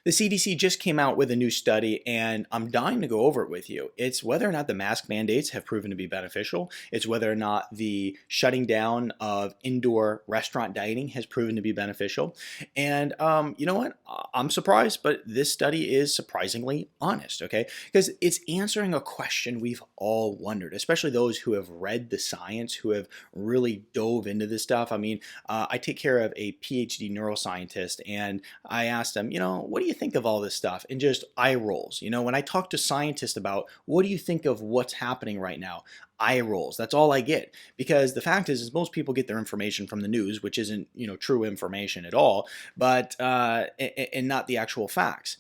The CDC just came out with a new study, and I'm dying to go over it with you. It's whether or not the mask mandates have proven to be beneficial. It's whether or not the shutting down of indoor restaurant dining has proven to be beneficial. And you know what? I'm surprised, but this study is surprisingly honest, okay? Because it's answering a question we've all wondered, especially those who have read the science, who have really dove into this stuff. I mean, I take care of a PhD neuroscientist, and I asked him, what do you think of all this stuff? And just eye rolls. When I talk to scientists about what do you think of what's happening right now, eye rolls. That's all I get. Because the fact is most people get their information from the news, which isn't, true information at all, but and not the actual facts.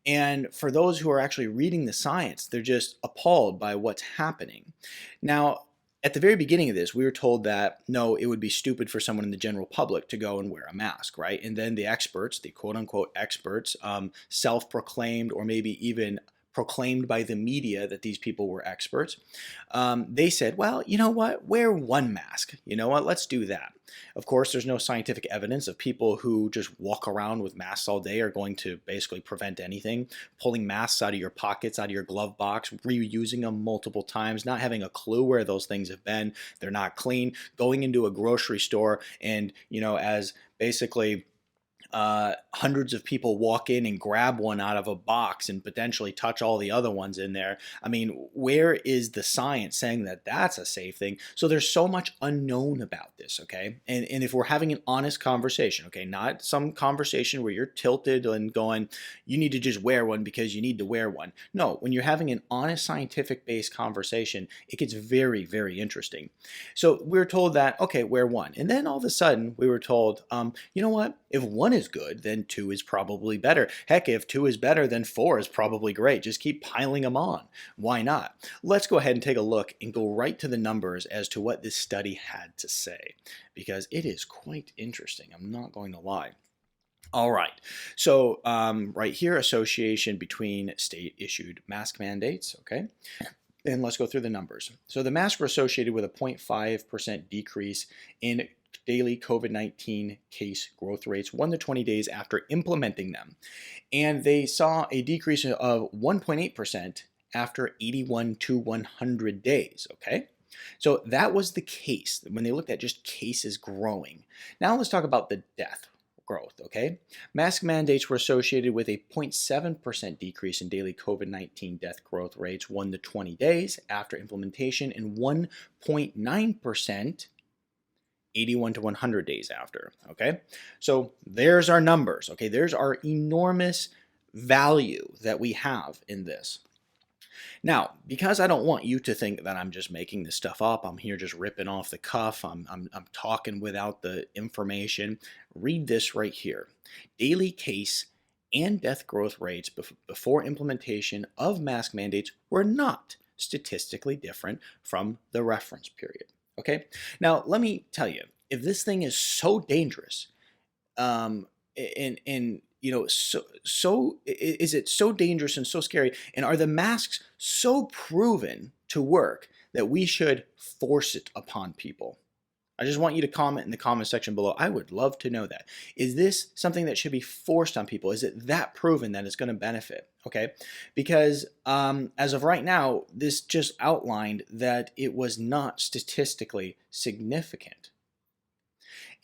And for those who are actually reading the science, they're just appalled by what's happening. Now, at the very beginning of this, we were told that, no, it would be stupid for someone in the general public to go and wear a mask, right? And then the experts, the quote-unquote experts, self-proclaimed or maybe even proclaimed by the media that these people were experts, they said, well, you know what? Wear one mask. You know what? Let's do that. Of course, there's no scientific evidence of people who just walk around with masks all day are going to basically prevent anything. Pulling masks out of your pockets, out of your glove box, reusing them multiple times, not having a clue where those things have been. They're not clean. Going into a grocery store and, as basically hundreds of people walk in and grab one out of a box and potentially touch all the other ones in there. I mean, where is the science saying that that's a safe thing? So there's so much unknown about this, okay? And if we're having an honest conversation, okay, not some conversation where you're tilted and going, you need to just wear one because you need to wear one. No, when you're having an honest scientific-based conversation, it gets very, very interesting. So we're told that, okay, wear one. And then all of a sudden we were told, you know what? If one is good, then two is probably better. Heck, if two is better, then four is probably great. Just keep piling them on. Why not? Let's go ahead and take a look and go right to the numbers as to what this study had to say, because it is quite interesting. I'm not going to lie. All right, so right here, association between state-issued mask mandates, okay? And let's go through the numbers. So the masks were associated with a 0.5% decrease in daily COVID-19 case growth rates 1 to 20 days after implementing them. And they saw a decrease of 1.8% after 81 to 100 days, okay? So that was the case when they looked at just cases growing. Now let's talk about the death growth, okay? Mask mandates were associated with a 0.7% decrease in daily COVID-19 death growth rates 1 to 20 days after implementation and 1.9% 81 to 100 days after, okay? So there's our numbers, okay? There's our enormous value that we have in this. Now, because I don't want you to think that I'm just making this stuff up, I'm here just ripping off the cuff, I'm talking without the information, read this right here. Daily case and death growth rates before implementation of mask mandates were not statistically different from the reference period. Okay, now let me tell you, if this thing is so dangerous, so is it so dangerous and so scary, and are the masks so proven to work that we should force it upon people? I just want you to comment in the comment section below. I would love to know that. Is this something that should be forced on people? Is it that proven that it's going to benefit? Okay, because as of right now, this just outlined that it was not statistically significant.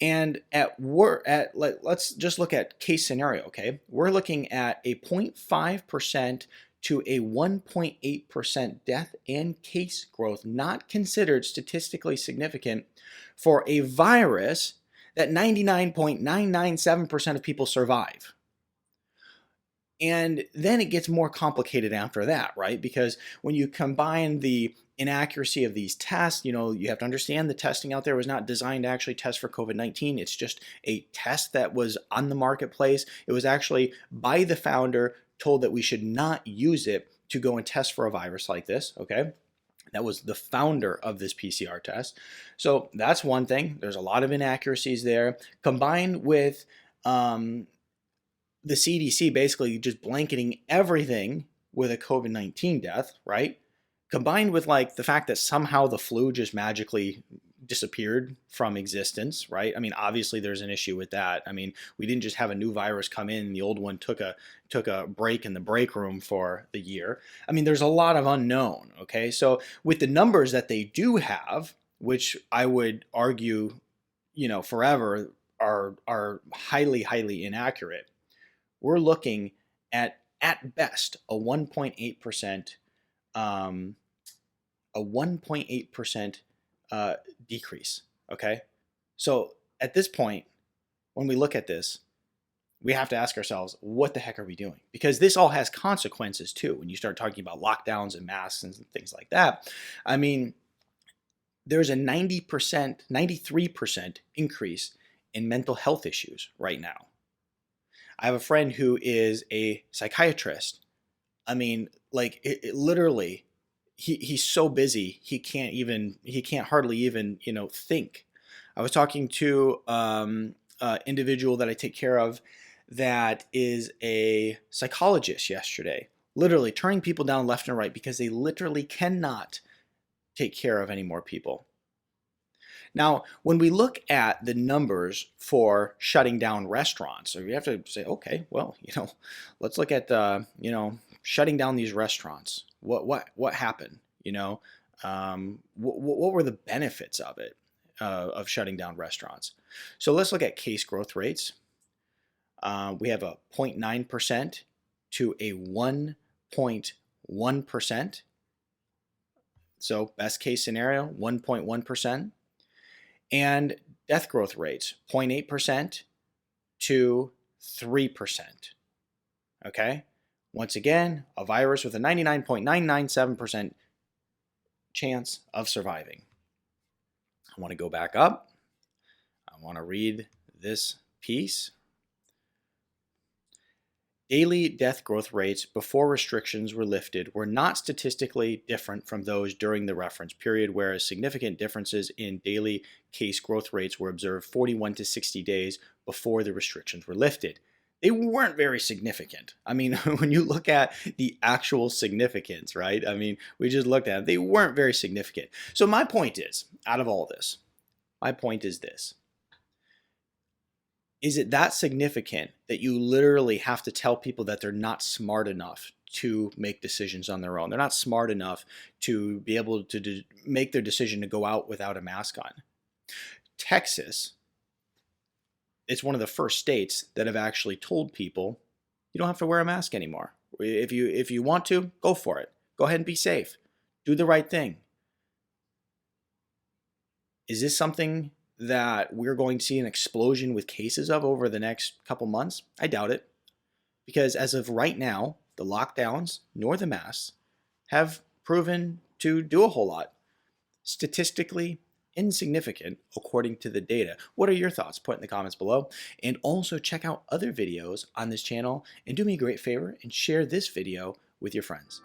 And let's just look at case scenario, okay? We're looking at a 0.5% to a 1.8% death and case growth not considered statistically significant for a virus that 99.997% of people survive. And then it gets more complicated after that, right? Because when you combine the inaccuracy of these tests, you have to understand the testing out there was not designed to actually test for COVID-19. It's just a test that was on the marketplace. It was actually by the founder told that we should not use it to go and test for a virus like this, okay? That was the founder of this PCR test. So that's one thing. There's a lot of inaccuracies there. Combined with the CDC basically just blanketing everything with a COVID-19 death, right? Combined with the fact that somehow the flu just magically disappeared from existence, right? I mean, obviously there's an issue with that. I mean, we didn't just have a new virus come in and the old one took a break in the break room for the year. I mean, there's a lot of unknown, okay? So with the numbers that they do have, which I would argue, forever are highly inaccurate, we're looking at best a 1.8% um, a 1.8% decrease. Okay, so at this point, when we look at this, we have to ask ourselves, what the heck are we doing? Because this all has consequences too. When you start talking about lockdowns and masks and things like that, I mean, there's a 90%, 93% increase in mental health issues right now. I have a friend who is a psychiatrist. I mean, like it literally, he's so busy he can't hardly even think. I was talking to an individual that I take care of that is a psychologist yesterday, literally turning people down left and right because they literally cannot take care of any more people. Now, when we look at the numbers for shutting down restaurants, so we have to say, okay, well, let's look at shutting down these restaurants. What happened? What were the benefits of it, of shutting down restaurants? So let's look at case growth rates. We have a 0.9% to a 1.1%. So best case scenario, 1.1%. And death growth rates, 0.8% to 3%. Okay? Once again, a virus with a 99.997% chance of surviving. I want to go back up. I want to read this piece. Daily death growth rates before restrictions were lifted were not statistically different from those during the reference period, whereas significant differences in daily case growth rates were observed 41 to 60 days before the restrictions were lifted. They weren't very significant. I mean, when you look at the actual significance, right? I mean, we just looked at it. They weren't very significant. So my point is, out of all this, my point is this. Is it that significant that you literally have to tell people that they're not smart enough to make decisions on their own? They're not smart enough to be able to make their decision to go out without a mask on. Texas is one of the first states that have actually told people you don't have to wear a mask anymore. If you want to, go for it. Go ahead and be safe. Do the right thing. Is this something that we're going to see an explosion with cases of over the next couple months? I doubt it. Because as of right now, the lockdowns nor the masks have proven to do a whole lot. Statistically insignificant according to the data. What are your thoughts? Put in the comments below. And also check out other videos on this channel. And do me a great favor and share this video with your friends.